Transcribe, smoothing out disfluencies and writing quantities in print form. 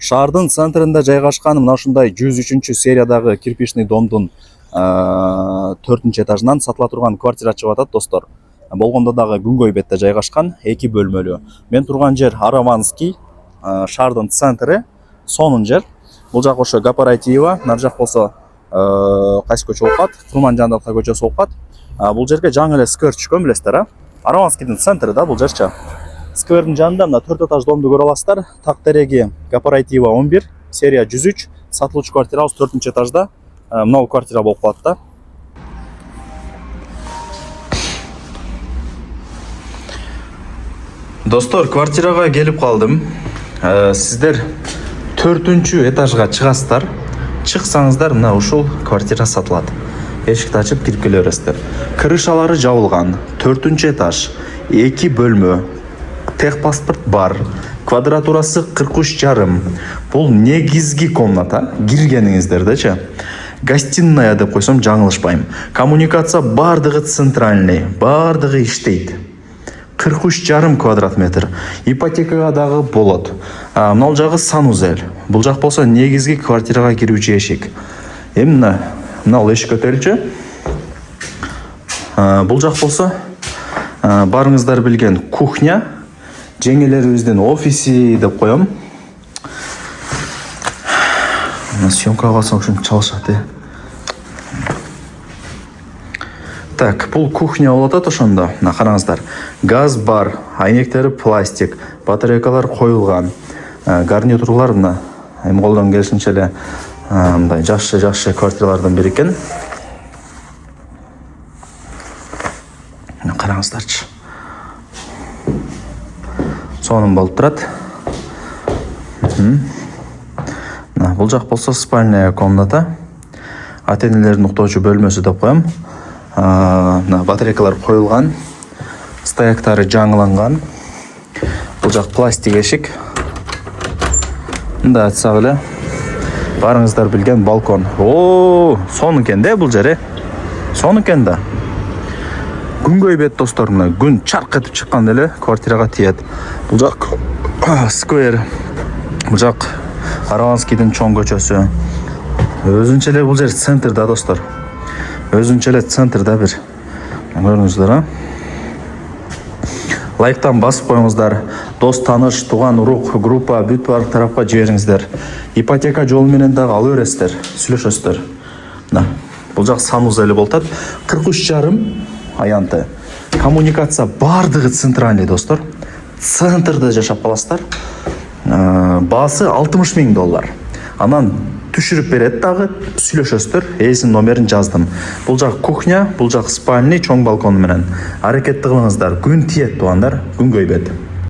Шаардын центринде жайгашкан мына ушундай 103 сериядагы кирпичный домдун 4 этажынан сатыла турган квартира чыгып атат достор. Болгондо дагы күнгөй бетте жайгашкан 2 бөлмөлүү. Мен турган жер Араванский, шаардын центри, сонун жер. Бул жак ошо Кооператива, нар жак болсо кайсы көчө болуп калат? Турман Жандалка көчөсү болуп калат. Бул жерге жаңы эле сквер түшкөн билесиздер, Араванскийдин центри да бул жерчи. Сквердин жанында мына 4 этаж домду көрө аласыздар. Так тереги Кооператива 11, серия 103, сатылуучу квартирабыз 4 этажда. Мына квартира болуп калат да. Достор, квартирага келип калдым. Сиздер 4 этажга чыгасыздар. Чыксаңыздар, мына ушул квартира сатылат. Эшикти ачып кирип келе бересиздер. Крышалары жабылган, 4 этаж, 2 бөлмө. Техпаспорт бар. Квадратурасы 43,5. Бул негизги комната. Киргениңиздердечи. Гостиная деп койсом жаңылышпайм. Коммуникация бардыгы центральный, бардыгы иштейт. 43,5 квадрат метр. Ипотекага дагы болот. Мына жагы санузел. Бул жак болсо негизги квартирага кирүүчү эшик. Мына эшик өтөлчү. Бул жак болсо барыңыздар билген кухня. Жеңелерибиздин офиси деп коем. Съемкага алсам ушинтип чалышат. Так, бул кухня болуп атат ошондо. Караңыздар. Газ бар, айнектери пластик, батарейкалар коюлган. Гарнитурлар мына эми колдон келишинче эле мындай жакшы квартиралардан бири экен. Караңыздарчы. Сонун болуп турат. Бул жак болсо спальная комната. Ата-энелердин уктоочу бөлмөсү деп коем. Батарейкалар коюлган. Стояктары жаңыланган. Бул жак пластик эшик. Мында айтсак эле барыңыздар билген балкон. Сонун экен да бул жер. Сонун экен да. Күнгөй бет достор, мына күн чарк этип чыкканда эле квартирага тиет. Бул жак сквер. Бул жак Араванскийдин чоң көчөсү. Өзүнчө эле бул жер центрда достор. Өзүнчө эле центрда бир. Көрүңүздөр, Лайктан басып коюңуздар. Дос, таныш, туган, урук, группа, бүт бар тарапка жибериңиздер. Ипотека жолу менен дагы ала бересиздер, сүйлөшөсүздөр. Бул жак санузел болуп атат. 43,5 аянты. Коммуникация бардыгы центральный достор. Центрда жашап каласыздар. Баасы $60,000. Анан түшүрүп берет дагы, сүйлөшөсүздөр. Эсин номерин жаздым. Бул жак кухня, бул жак спальный, чоң балкон менен. Аракетти кылыңыздар. Күн тиет туугандар, күнгөй бет.